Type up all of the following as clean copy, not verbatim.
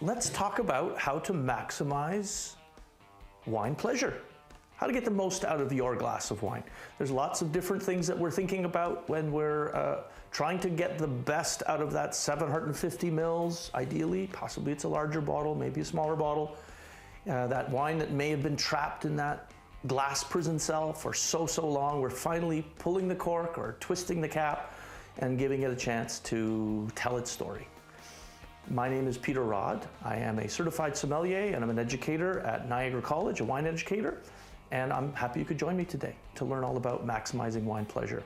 let's talk about how to maximize wine pleasure. How to get the most out of your glass of wine. There's lots of different things that we're thinking about when we're trying to get the best out of that 750 mils, ideally. Possibly it's a larger bottle, maybe a smaller bottle. That wine that may have been trapped in that glass prison cell for so long, we're finally pulling the cork or twisting the cap and giving it a chance to tell its story. My name is Peter Rod. I am a certified sommelier and I'm an educator at Niagara College, a wine educator. And I'm happy you could join me today to learn all about maximizing wine pleasure.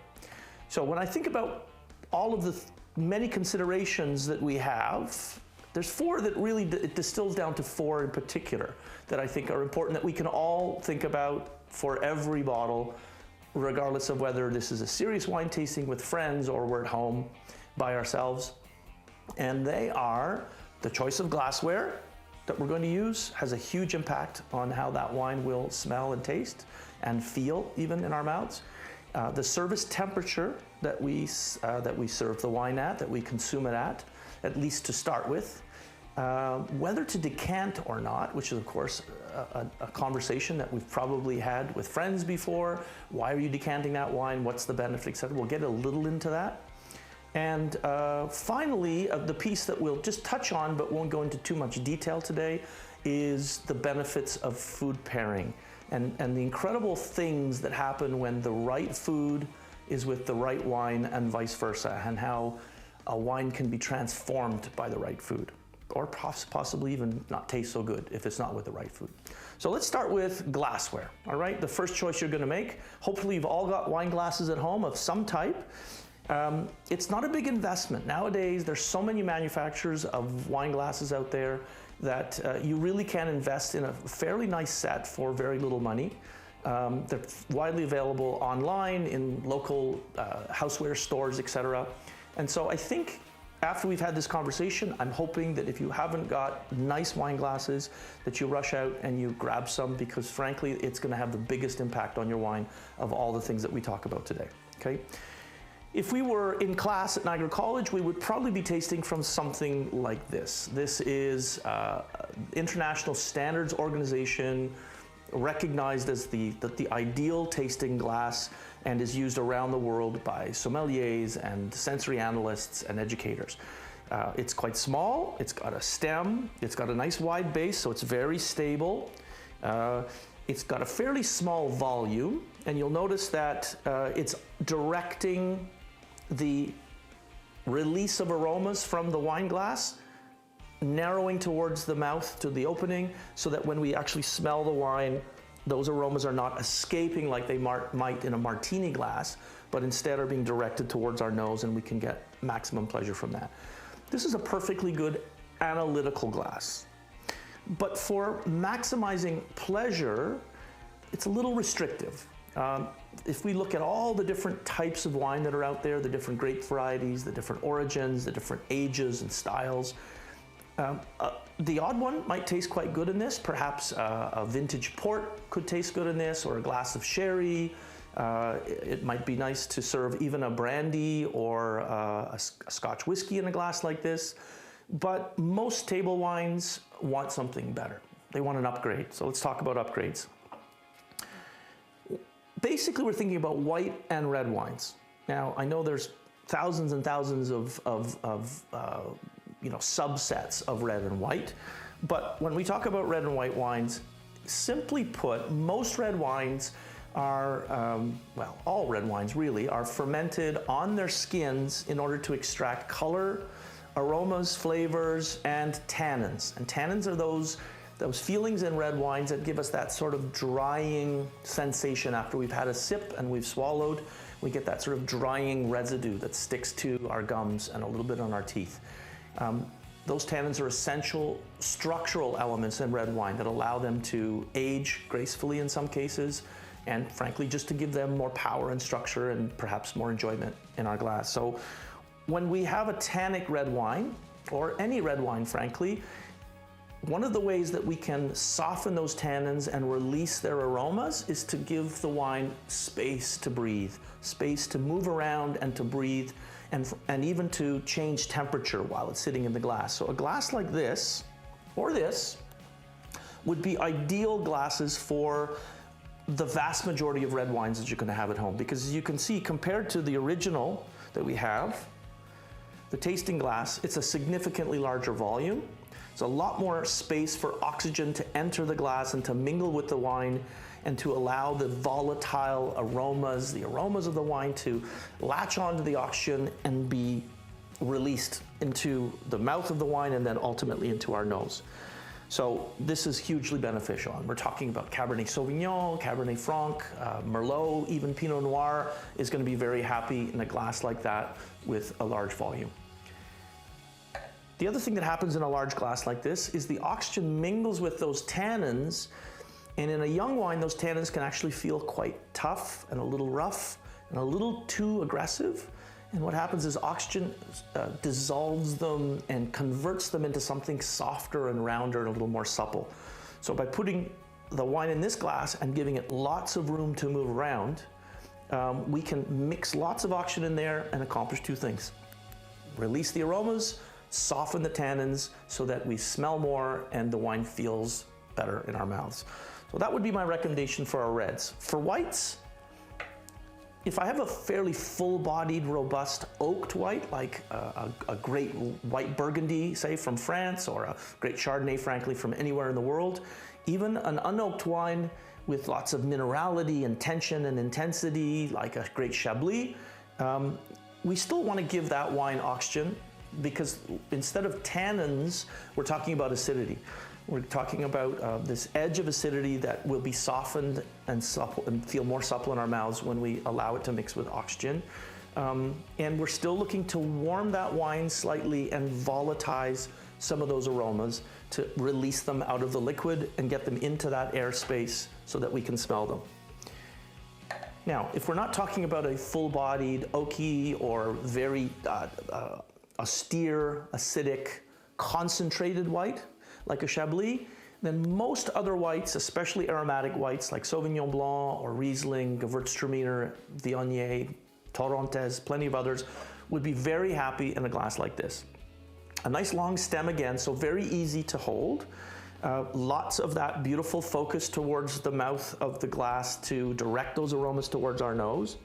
So when I think about all of the many considerations that we have, there's four that really, it distills down to four in particular that I think are important that we can all think about for every bottle, regardless of whether this is a serious wine tasting with friends or we're at home by ourselves. And they are the choice of glassware that we're going to use has a huge impact on how that wine will smell and taste and feel even in our mouths. The service temperature that we serve the wine at, that we consume it at least to start with. Whether to decant or not, which is of course a conversation that we've probably had with friends before. Why are you decanting that wine? What's the benefit, etc. We'll get a little into that. And finally, the piece that we'll just touch on but won't go into too much detail today is the benefits of food pairing and the incredible things that happen when the right food is with the right wine and vice versa, and how a wine can be transformed by the right food or possibly even not taste so good if it's not with the right food. So let's start with glassware, all right? The first choice you're gonna make, hopefully you've all got wine glasses at home of some type. It's not a big investment. Nowadays, there's so many manufacturers of wine glasses out there that you really can invest in a fairly nice set for very little money. They're widely available online, in local houseware stores, etc. And so I think after we've had this conversation, I'm hoping that if you haven't got nice wine glasses, that you rush out and you grab some, because frankly, it's gonna have the biggest impact on your wine of all the things that we talk about today, okay? If we were in class at Niagara College, we would probably be tasting from something like this. This is International Standards Organization, recognized as the ideal tasting glass, and is used around the world by sommeliers and sensory analysts and educators. It's quite small, it's got a stem, it's got a nice wide base, so it's very stable. It's got a fairly small volume, and you'll notice that it's directing the release of aromas from the wine glass, narrowing towards the mouth to the opening, so that when we actually smell the wine, those aromas are not escaping like they might in a martini glass, but instead are being directed towards our nose, and we can get maximum pleasure from that. This is a perfectly good analytical glass. But for maximizing pleasure, it's a little restrictive. If we look at all the different types of wine that are out there, the different grape varieties, the different origins, the different ages and styles, the odd one might taste quite good in this. Perhaps a vintage port could taste good in this, or a glass of sherry. It might be nice to serve even a brandy or a Scotch whiskey in a glass like this. But most table wines want something better. They want an upgrade. So let's talk about upgrades. Basically, we're thinking about white and red wines. Now, I know there's thousands and thousands of subsets of red and white, but when we talk about red and white wines, simply put, most red wines are, well, all red wines really, are fermented on their skins in order to extract color, aromas, flavors, and tannins. And tannins are those feelings in red wines that give us that sort of drying sensation after we've had a sip and we've swallowed. We get that sort of drying residue that sticks to our gums and a little bit on our teeth. Those tannins are essential structural elements in red wine that allow them to age gracefully in some cases, and frankly, just to give them more power and structure and perhaps more enjoyment in our glass. So when we have a tannic red wine, or any red wine frankly, one of the ways that we can soften those tannins and release their aromas is to give the wine space to breathe, space to move around and to breathe, and even to change temperature while it's sitting in the glass. So a glass like this or this would be ideal glasses for the vast majority of red wines that you're going to have at home. Because as you can see, compared to the original that we have, the tasting glass, it's a significantly larger volume. It's a lot more space for oxygen to enter the glass and to mingle with the wine and to allow the volatile aromas, the aromas of the wine to latch onto the oxygen and be released into the mouth of the wine and then ultimately into our nose. So this is hugely beneficial. And we're talking about Cabernet Sauvignon, Cabernet Franc, Merlot, even Pinot Noir is going to be very happy in a glass like that with a large volume. The other thing that happens in a large glass like this is the oxygen mingles with those tannins, and in a young wine, those tannins can actually feel quite tough and a little rough and a little too aggressive. And what happens is oxygen dissolves them and converts them into something softer and rounder and a little more supple. So by putting the wine in this glass and giving it lots of room to move around, we can mix lots of oxygen in there and accomplish two things. Release the aromas, soften the tannins so that we smell more and the wine feels better in our mouths. So that would be my recommendation for our reds. For whites, if I have a fairly full-bodied, robust oaked white, like a great white Burgundy, say from France, or a great Chardonnay, frankly, from anywhere in the world, even an unoaked wine with lots of minerality and tension and intensity, like a great Chablis, we still want to give that wine oxygen, because instead of tannins, we're talking about acidity. We're talking about this edge of acidity that will be softened and supple and feel more supple in our mouths when we allow it to mix with oxygen. And we're still looking to warm that wine slightly and volatilize some of those aromas to release them out of the liquid and get them into that airspace so that we can smell them. Now, if we're not talking about a full-bodied, oaky, or very austere, acidic, concentrated white, like a Chablis, then most other whites, especially aromatic whites like Sauvignon Blanc or Riesling, Gewürztraminer, Viognier, Torrontés, plenty of others, would be very happy in a glass like this. A nice long stem again, so very easy to hold. Lots of that beautiful focus towards the mouth of the glass to direct those aromas towards our nose,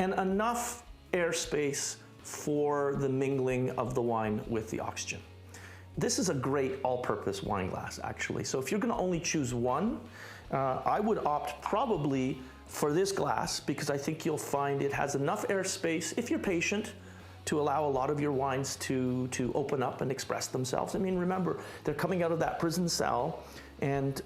and enough airspace for the mingling of the wine with the oxygen. This is a great all-purpose wine glass, actually. So if you're going to only choose one, I would opt probably for this glass, because I think you'll find it has enough airspace, if you're patient, to allow a lot of your wines to open up and express themselves. I mean, remember, they're coming out of that prison cell, and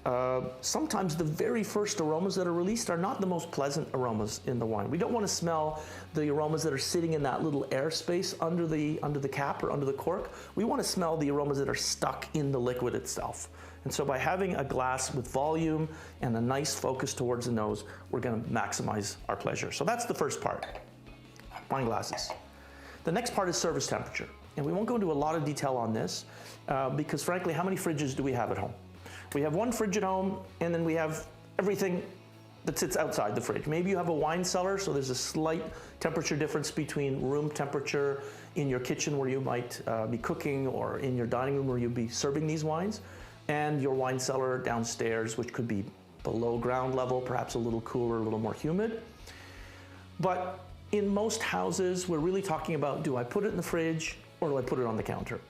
sometimes the very first aromas that are released are not the most pleasant aromas in the wine. We don't want to smell the aromas that are sitting in that little airspace under the cap or under the cork. We want to smell the aromas that are stuck in the liquid itself. And so by having a glass with volume and a nice focus towards the nose, we're going to maximize our pleasure. So that's the first part, wine glasses. The next part is service temperature. And we won't go into a lot of detail on this because frankly, how many fridges do we have at home? We have one fridge at home, and then we have everything that sits outside the fridge. Maybe you have a wine cellar, so there's a slight temperature difference between room temperature in your kitchen where you might be cooking, or in your dining room where you'll be serving these wines, and your wine cellar downstairs, which could be below ground level, perhaps a little cooler, a little more humid. But in most houses, we're really talking about, do I put it in the fridge or do I put it on the counter?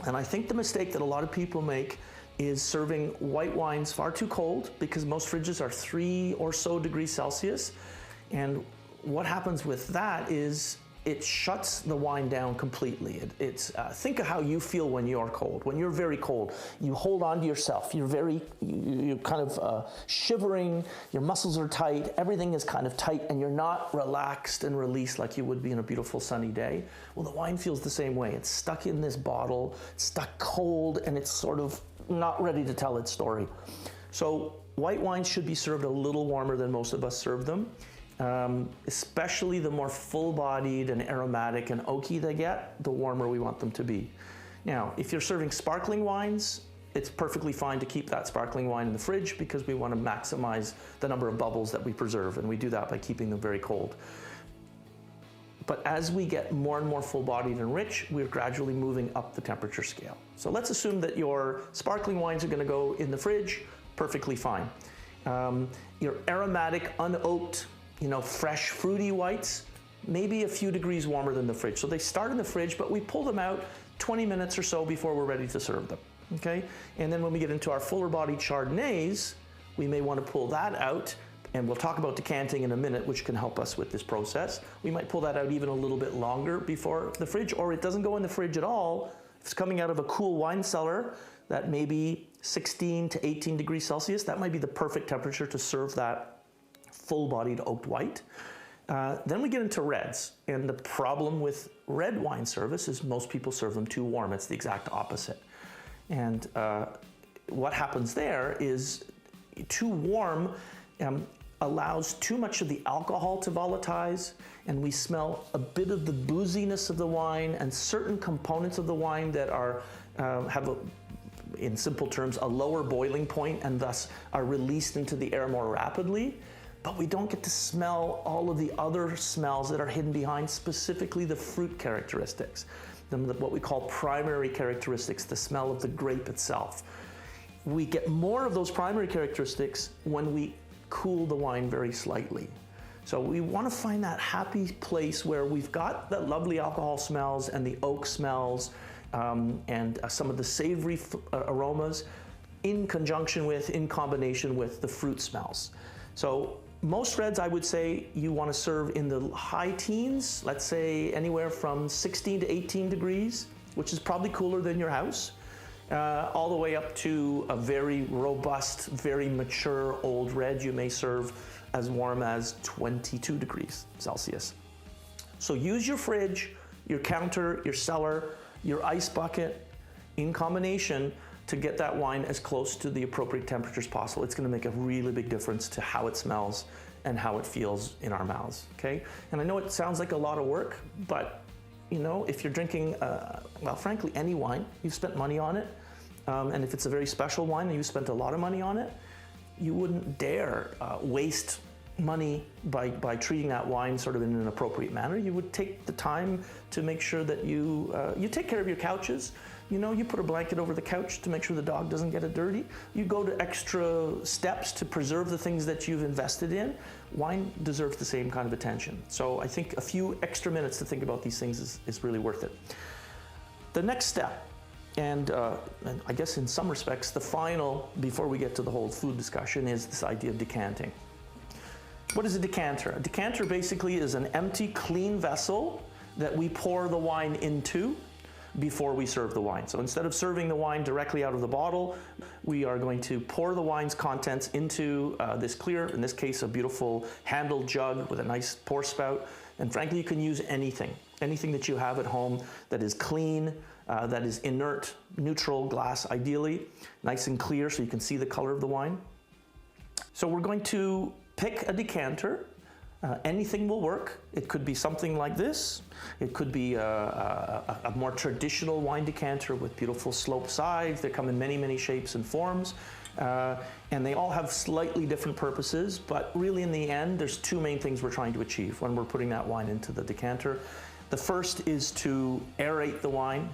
And I think the mistake that a lot of people make is serving white wines far too cold, because most fridges are 3 or so degrees Celsius. And what happens with that is it shuts the wine down completely. Think of how you feel when you're cold. When you're very cold, you hold on to yourself. You're kind of shivering, your muscles are tight, everything is kind of tight, and you're not relaxed and released like you would be in a beautiful sunny day. Well, the wine feels the same way. It's stuck in this bottle, it's stuck cold, and it's sort of not ready to tell its story. So white wines should be served a little warmer than most of us serve them. Especially the more full-bodied and aromatic and oaky they get, the warmer we want them to be. Now, if you're serving sparkling wines, it's perfectly fine to keep that sparkling wine in the fridge, because we want to maximize the number of bubbles that we preserve, and we do that by keeping them very cold. But as we get more and more full-bodied and rich, we're gradually moving up the temperature scale. So let's assume that your sparkling wines are going to go in the fridge, perfectly fine. Your aromatic, unoaked, fresh, fruity whites, maybe a few degrees warmer than the fridge. So they start in the fridge, but we pull them out 20 minutes or so before we're ready to serve them, okay? And then when we get into our fuller-bodied Chardonnays, we may want to pull that out, and we'll talk about decanting in a minute, which can help us with this process. We might pull that out even a little bit longer before the fridge, or it doesn't go in the fridge at all. If it's coming out of a cool wine cellar, that may be 16 to 18 degrees Celsius. That might be the perfect temperature to serve that full-bodied oaked white. Then we get into reds, and the problem with red wine service is most people serve them too warm. It's the exact opposite. And what happens there is too warm allows too much of the alcohol to volatilize, and we smell a bit of the booziness of the wine and certain components of the wine that are in simple terms, a lower boiling point, and thus are released into the air more rapidly. But we don't get to smell all of the other smells that are hidden behind, specifically the fruit characteristics, what we call primary characteristics, the smell of the grape itself. We get more of those primary characteristics when we cool the wine very slightly. So we want to find that happy place where we've got the lovely alcohol smells and the oak smells and some of the savory aromas in combination with the fruit smells. So most reds, I would say, you want to serve in the high teens, let's say anywhere from 16 to 18 degrees, which is probably cooler than your house, all the way up to a very robust, very mature old red you may serve as warm as 22 degrees Celsius. So use your fridge, your counter, your cellar, your ice bucket in combination to get that wine as close to the appropriate temperatures possible. It's going to make a really big difference to how it smells and how it feels in our mouths, okay? And I know it sounds like a lot of work, but if you're drinking, well, frankly, any wine, you've spent money on it, and if it's a very special wine and you spent a lot of money on it, you wouldn't dare waste money by treating that wine sort of in an appropriate manner. You would take the time to make sure that you take care of your couches. You put a blanket over the couch to make sure the dog doesn't get it dirty. You go to extra steps to preserve the things that you've invested in. Wine deserves the same kind of attention. So I think a few extra minutes to think about these things is really worth it. The next step, and I guess in some respects the final, before we get to the whole food discussion, is this idea of decanting. What is a decanter? A decanter basically is an empty, clean vessel that we pour the wine into before we serve the wine. So instead of serving the wine directly out of the bottle, we are going to pour the wine's contents into this clear, in this case, a beautiful handled jug with a nice pour spout. And frankly, you can use anything that you have at home that is clean, that is inert, neutral glass, ideally, nice and clear so you can see the color of the wine. So we're going to pick a decanter. Anything will work. It could be something like this. It could be a more traditional wine decanter with beautiful sloped sides. They come in many, many shapes and forms. And they all have slightly different purposes, but really in the end, there's two main things we're trying to achieve when we're putting that wine into the decanter. The first is to aerate the wine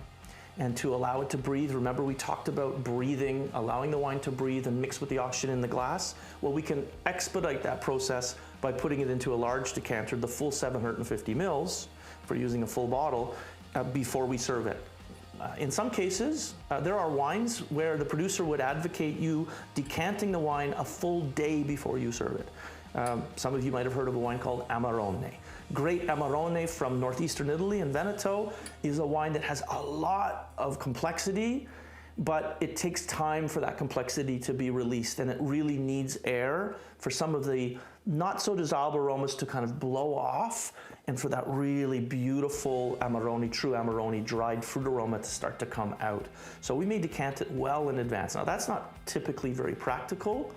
and to allow it to breathe. Remember, we talked about breathing, allowing the wine to breathe and mix with the oxygen in the glass. Well, we can expedite that process by putting it into a large decanter, the full 750 mils, for using a full bottle, before we serve it. In some cases, there are wines where the producer would advocate you decanting the wine a full day before you serve it. Some of you might have heard of a wine called Amarone. Great Amarone from northeastern Italy in Veneto is a wine that has a lot of complexity, but it takes time for that complexity to be released, and it really needs air for some of the not so desirable aromas to kind of blow off, and for that really beautiful Amarone, true Amarone dried fruit aroma to start to come out. So we may decant it well in advance. Now that's not typically very practical,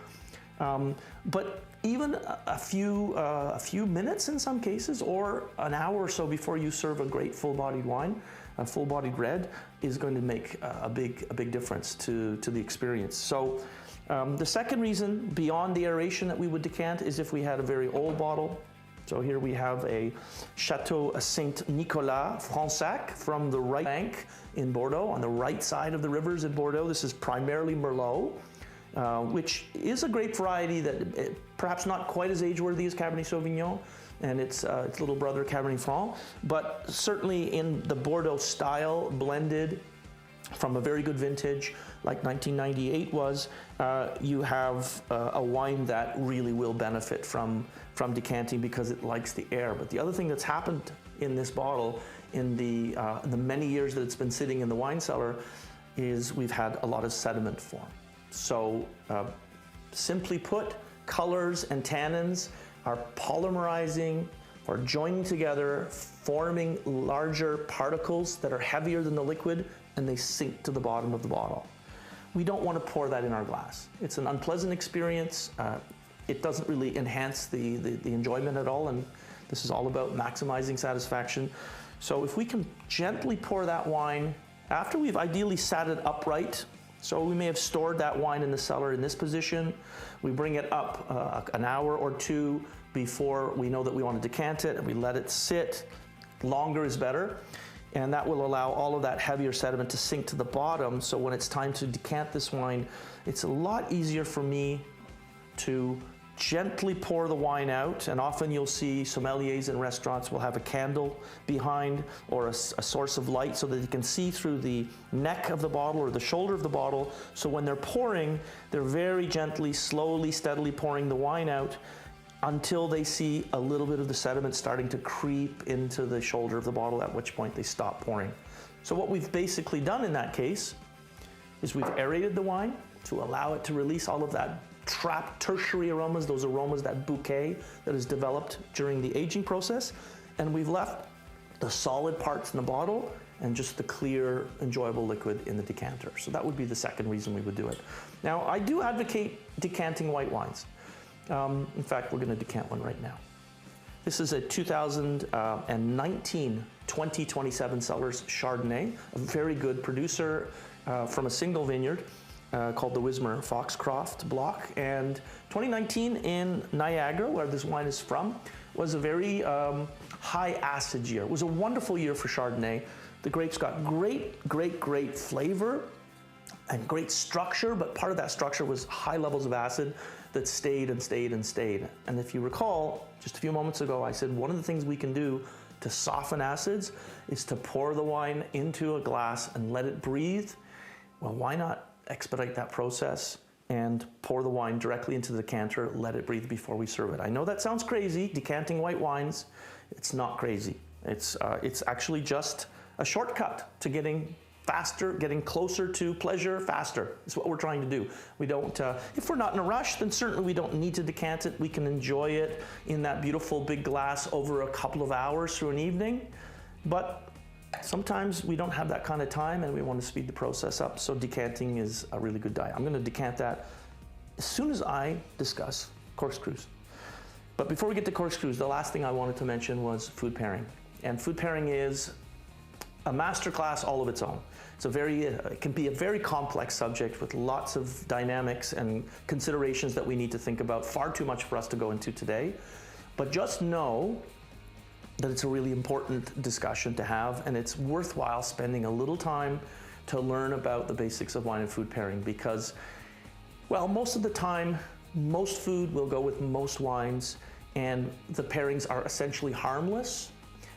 but even a few minutes in some cases, or an hour or so before you serve a great full-bodied wine, a full-bodied red, is going to make a big difference to the experience. So the second reason beyond the aeration that we would decant is if we had a very old bottle. So here we have a Chateau Saint Nicolas Fransac from the right bank in Bordeaux, on the right side of the rivers in Bordeaux. This is primarily Merlot, which is a grape variety that perhaps not quite as age-worthy as Cabernet Sauvignon and its little brother Cabernet Franc, but certainly in the Bordeaux style, blended from a very good vintage like 1998 was, you have a wine that really will benefit from decanting because it likes the air. But the other thing that's happened in this bottle in the many years that it's been sitting in the wine cellar is we've had a lot of sediment form. So simply put, colors and tannins are polymerizing or joining together, forming larger particles that are heavier than the liquid, and they sink to the bottom of the bottle. We don't want to pour that in our glass. It's an unpleasant experience. It doesn't really enhance the enjoyment at all, and this is all about maximizing satisfaction. So if we can gently pour that wine, after we've ideally sat it upright, so we may have stored that wine in the cellar in this position, we bring it up an hour or two before we know that we want to decant it, and we let it sit. Longer is better. And that will allow all of that heavier sediment to sink to the bottom. So when it's time to decant this wine, it's a lot easier for me to gently pour the wine out. And often you'll see sommeliers in restaurants will have a candle behind or a source of light so that you can see through the neck of the bottle or the shoulder of the bottle. So when they're pouring, they're very gently, slowly, steadily pouring the wine out until they see a little bit of the sediment starting to creep into the shoulder of the bottle, at which point they stop pouring. So what we've basically done in that case is we've aerated the wine to allow it to release all of that trapped tertiary aromas, those aromas, that bouquet that is developed during the aging process, and we've left the solid parts in the bottle and just the clear, enjoyable liquid in the decanter. So that would be the second reason we would do it. Now, I do advocate decanting white wines. In fact, we're going to decant one right now. This is a 2019 2027 Cellars Chardonnay, a very good producer from a single vineyard called the Wismer Foxcroft block. And 2019 in Niagara, where this wine is from, was a very high acid year. It was a wonderful year for Chardonnay. The grapes got great flavor and great structure, but part of that structure was high levels of acid that stayed and stayed and stayed. And if you recall, just a few moments ago, I said one of the things we can do to soften acids is to pour the wine into a glass and let it breathe. Well, why not expedite that process and pour the wine directly into the decanter, let it breathe before we serve it? I know that sounds crazy, decanting white wines. It's not crazy. It's actually just a shortcut to getting faster, getting closer to pleasure faster. It's what we're trying to do. We don't, if we're not in a rush, then certainly we don't need to decant it. We can enjoy it in that beautiful big glass over a couple of hours through an evening. But sometimes we don't have that kind of time and we want to speed the process up. So decanting is a really good diet. I'm going to decant that as soon as I discuss corkscrews. But before we get to corkscrews, the last thing I wanted to mention was food pairing. And food pairing is a masterclass all of its own. It's it can be a very complex subject with lots of dynamics and considerations that we need to think about, far too much for us to go into today. But just know that it's a really important discussion to have, and it's worthwhile spending a little time to learn about the basics of wine and food pairing because, well, most of the time, most food will go with most wines, and the pairings are essentially harmless.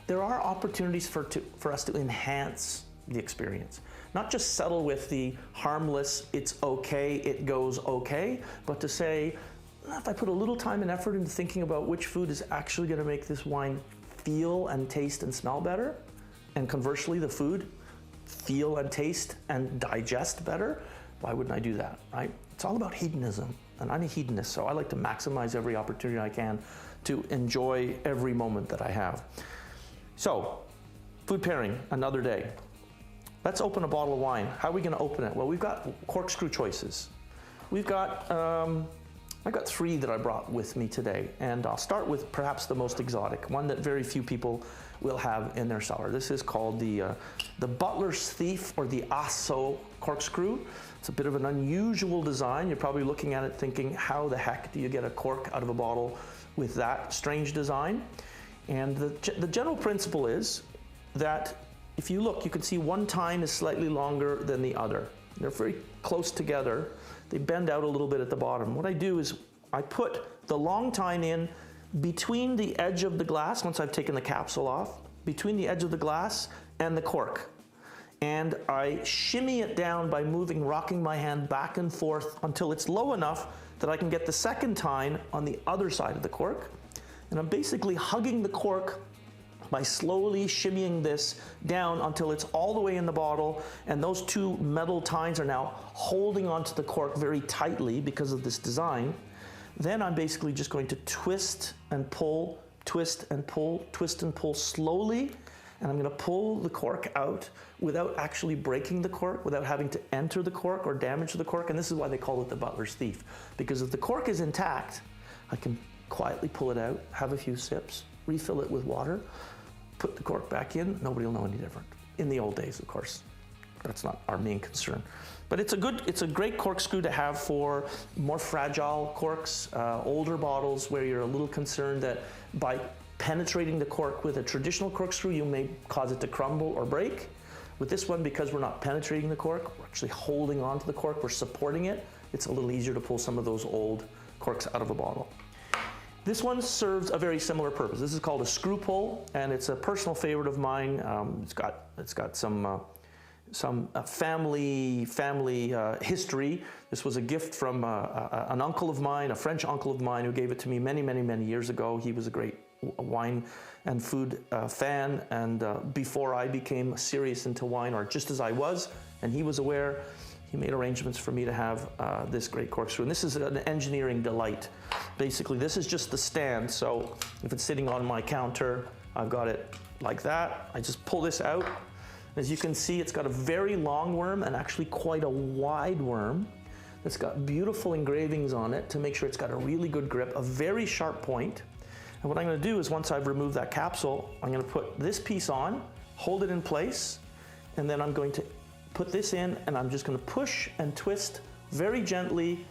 There are opportunities for us to enhance the experience. Not just settle with the harmless, it's okay, it goes okay, but to say, if I put a little time and effort into thinking about which food is actually going to make this wine feel and taste and smell better, and conversely the food feel and taste and digest better, why wouldn't I do that, right? It's all about hedonism, and I'm a hedonist, so I like to maximize every opportunity I can to enjoy every moment that I have. So, food pairing, another day. Let's open a bottle of wine. How are we going to open it? Well, we've got corkscrew choices. We've got, I got 3 that I brought with me today, and I'll start with perhaps the most exotic, one that very few people will have in their cellar. This is called the Butler's Thief, or the Asso corkscrew. It's a bit of an unusual design. You're probably looking at it thinking, how the heck do you get a cork out of a bottle with that strange design. And the general principle is that if you look, you can see one tine is slightly longer than the other. They're very close together. They bend out a little bit at the bottom. What I do is I put the long tine in between the edge of the glass, once I've taken the capsule off, between the edge of the glass and the cork. And I shimmy it down by rocking my hand back and forth until it's low enough that I can get the second tine on the other side of the cork. And I'm basically hugging the cork by slowly shimmying this down until it's all the way in the bottle, and those two metal tines are now holding onto the cork very tightly because of this design. Then I'm basically just going to twist and pull, twist and pull, twist and pull slowly, and I'm going to pull the cork out without actually breaking the cork, without having to enter the cork or damage the cork. And this is why they call it the butler's thief, because if the cork is intact, I can quietly pull it out, have a few sips, refill it with water, put the cork back in, nobody will know any different. In the old days, of course. That's not our main concern. But it's a great corkscrew to have for more fragile corks, older bottles where you're a little concerned that by penetrating the cork with a traditional corkscrew, you may cause it to crumble or break. With this one, because we're not penetrating the cork, we're actually holding onto the cork, we're supporting it, it's a little easier to pull some of those old corks out of a bottle. This one serves a very similar purpose. This is called a screw pull, and it's a personal favorite of mine. It's got some family history. This was a gift from an uncle of mine, a French uncle of mine, who gave it to me many years ago. He was a great wine and food fan, and before I became serious into wine, or just as I was, and he was aware, he made arrangements for me to have this great corkscrew. And this is an engineering delight. Basically, this is just the stand. So if it's sitting on my counter, I've got it like that. I just pull this out. As you can see, it's got a very long worm and actually quite a wide worm. It's got beautiful engravings on it to make sure it's got a really good grip, a very sharp point. And what I'm going to do is, once I've removed that capsule, I'm going to put this piece on, hold it in place, and then I'm going to put this in, and I'm just going to push and twist very gently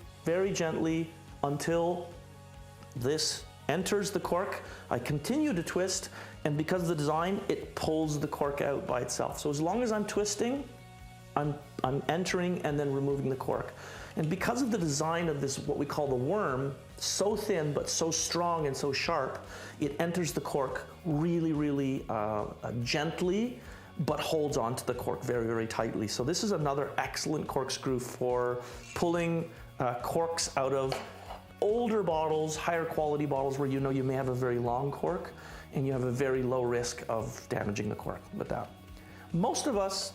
until this enters the cork. I continue to twist, and because of the design, it pulls the cork out by itself. So as long as I'm twisting, I'm entering and then removing the cork. And because of the design of this, what we call the worm, so thin but so strong and so sharp, it enters the cork really gently, but holds onto the cork very tightly. So this is another excellent corkscrew for pulling corks out of older bottles, higher quality bottles where you know you may have a very long cork and you have a very low risk of damaging the cork with that. Most of us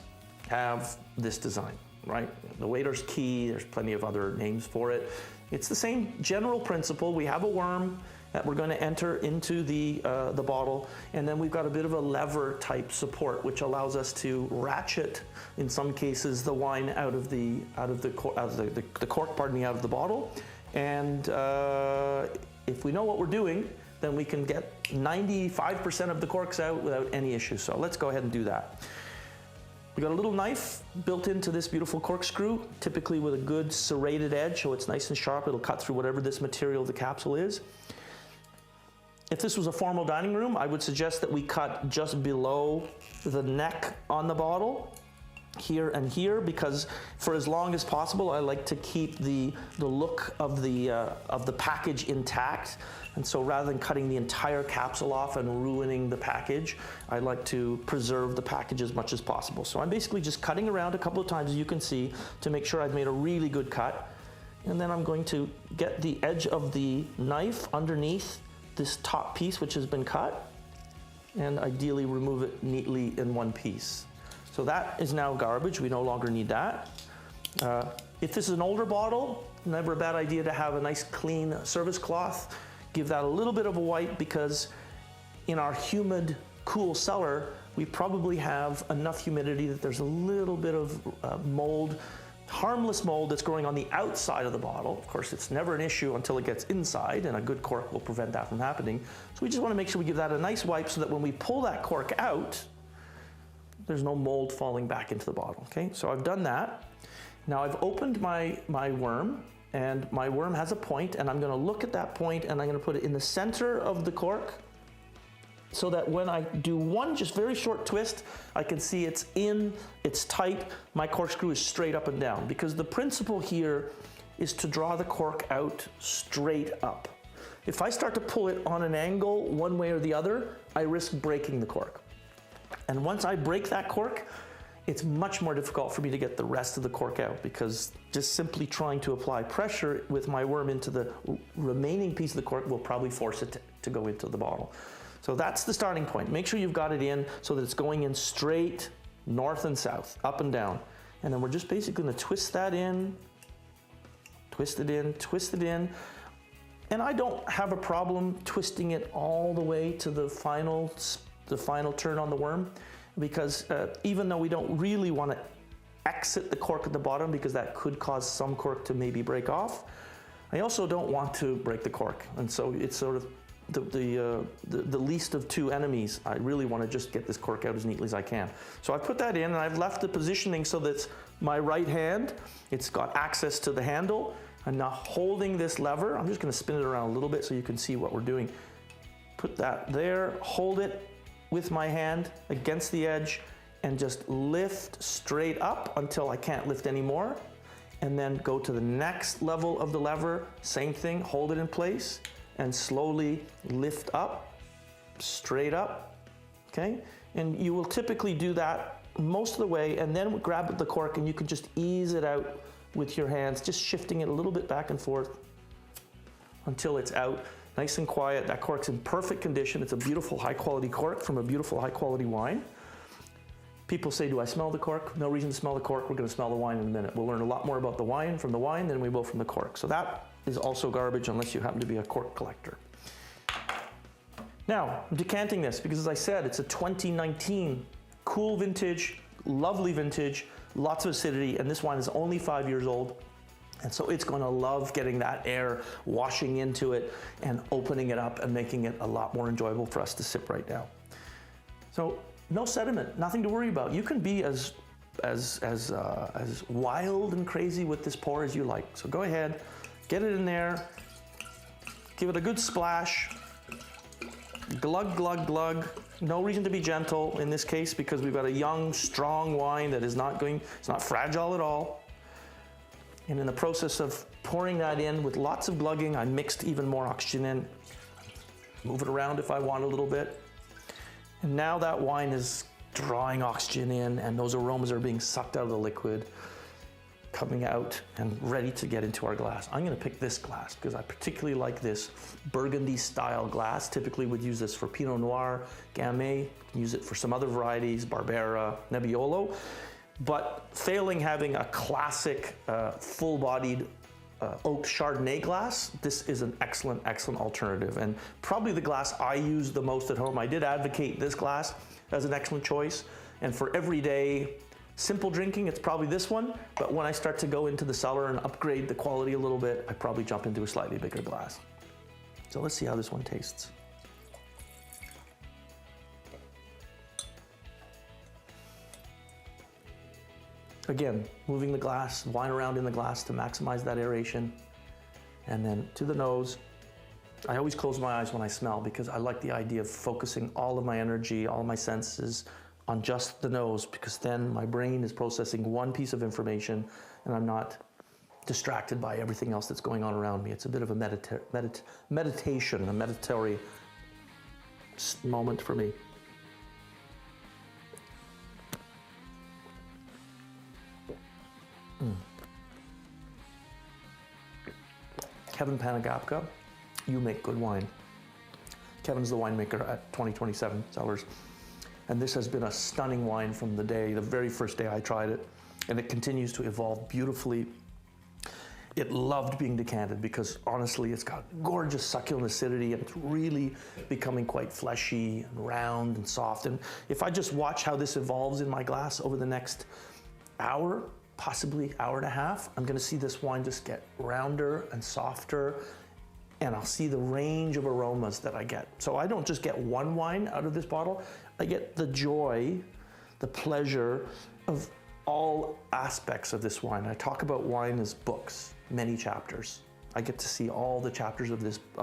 have this design, right? The waiter's key, there's plenty of other names for it. It's the same general principle. We have a worm that we're going to enter into the bottle, and then we've got a bit of a lever type support which allows us to ratchet, in some cases, the wine out of the cork, out of the bottle. And if we know what we're doing, then we can get 95% of the corks out without any issue. So let's go ahead and do that. We got a little knife built into this beautiful corkscrew, typically with a good serrated edge, so it's nice and sharp. It'll cut through whatever this material of the capsule is. If this was a formal dining room, I would suggest that we cut just below the neck on the bottle, here and here, because for as long as possible, I like to keep the look of the package intact. And so rather than cutting the entire capsule off and ruining the package, I like to preserve the package as much as possible. So I'm basically just cutting around a couple of times, as you can see, to make sure I've made a really good cut. And then I'm going to get the edge of the knife underneath this top piece which has been cut, and ideally remove it neatly in one piece. So that is now garbage. We no longer need that. If this is an older bottle, never a bad idea to have a nice clean service cloth. Give that a little bit of a wipe, because in our humid, cool cellar, we probably have enough humidity that there's a little bit of mold, harmless mold that's growing on the outside of the bottle. Of course, it's never an issue until it gets inside, and a good cork will prevent that from happening. So we just want to make sure we give that a nice wipe so that when we pull that cork out, there's no mold falling back into the bottle, okay? So I've done that. Now I've opened my worm, and my worm has a point, and I'm gonna look at that point and I'm gonna put it in the center of the cork so that when I do one just very short twist, I can see it's in, it's tight, my corkscrew is straight up and down. Because the principle here is to draw the cork out straight up. If I start to pull it on an angle one way or the other, I risk breaking the cork. And once I break that cork, it's much more difficult for me to get the rest of the cork out, because just simply trying to apply pressure with my worm into the remaining piece of the cork will probably force it to go into the bottle. So that's the starting point. Make sure you've got it in so that it's going in straight north and south, up and down. And then we're just basically gonna twist that in, twist it in, twist it in. And I don't have a problem twisting it all the way to the final turn on the worm, because even though we don't really want to exit the cork at the bottom, because that could cause some cork to maybe break off, I also don't want to break the cork. And so it's sort of the least of two enemies. I really want to just get this cork out as neatly as I can. So I put that in, and I've left the positioning so that my right hand, it's got access to the handle. I'm now holding this lever. I'm just going to spin it around a little bit so you can see what we're doing. Put that there, hold it with my hand against the edge, and just lift straight up until I can't lift anymore. And then go to the next level of the lever, same thing, hold it in place, and slowly lift up, straight up, okay? And you will typically do that most of the way, and then grab the cork and you can just ease it out with your hands, just shifting it a little bit back and forth until it's out, nice and quiet. That cork's in perfect condition. It's a beautiful high quality cork from a beautiful high quality wine. People say, do I smell the cork? No reason to smell the cork. We're gonna smell the wine in a minute. We'll learn a lot more about the wine from the wine than we will from the cork. So that is also garbage unless you happen to be a cork collector. Now, I'm decanting this because, as I said, it's a 2019 cool vintage, lovely vintage, lots of acidity, and this wine is only 5 years old. And so it's gonna love getting that air washing into it and opening it up and making it a lot more enjoyable for us to sip right now. So no sediment, nothing to worry about. You can be as wild and crazy with this pour as you like. So go ahead, get it in there, give it a good splash, glug, glug, glug. No reason to be gentle in this case because we've got a young, strong wine that is it's not fragile at all. And in the process of pouring that in with lots of glugging, I mixed even more oxygen in. Move it around if I want a little bit. And now that wine is drawing oxygen in and those aromas are being sucked out of the liquid, coming out and ready to get into our glass. I'm gonna pick this glass because I particularly like this Burgundy style glass. Typically would use this for Pinot Noir, Gamay, use it for some other varieties, Barbera, Nebbiolo. But failing having a classic full-bodied oak Chardonnay glass, this is an excellent, excellent alternative. And probably the glass I use the most at home. I did advocate this glass as an excellent choice. And for everyday simple drinking, it's probably this one. But when I start to go into the cellar and upgrade the quality a little bit, I probably jump into a slightly bigger glass. So let's see how this one tastes. Again, moving the glass, wine around in the glass to maximize that aeration. And then to the nose. I always close my eyes when I smell because I like the idea of focusing all of my energy, all of my senses on just the nose, because then my brain is processing one piece of information and I'm not distracted by everything else that's going on around me. It's a bit of a meditation, a meditatory moment for me. Kevin Panagapka, you make good wine. Kevin's the winemaker at 2027 Cellars. And this has been a stunning wine from the very first day I tried it. And it continues to evolve beautifully. It loved being decanted because honestly, it's got gorgeous succulent acidity and it's really becoming quite fleshy and round and soft. And if I just watch how this evolves in my glass over the next hour, possibly hour and a half, I'm gonna see this wine just get rounder and softer, and I'll see the range of aromas that I get. So I don't just get one wine out of this bottle, I get the joy, the pleasure of all aspects of this wine. I talk about wine as books. many chapters. I get to see all the chapters of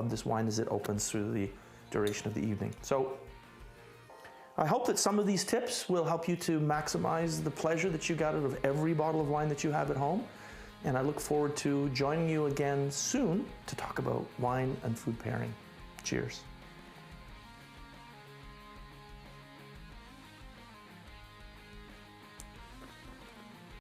this wine as it opens through the duration of the evening. So I hope that some of these tips will help you to maximize the pleasure that you got out of every bottle of wine that you have at home. And I look forward to joining you again soon to talk about wine and food pairing. Cheers.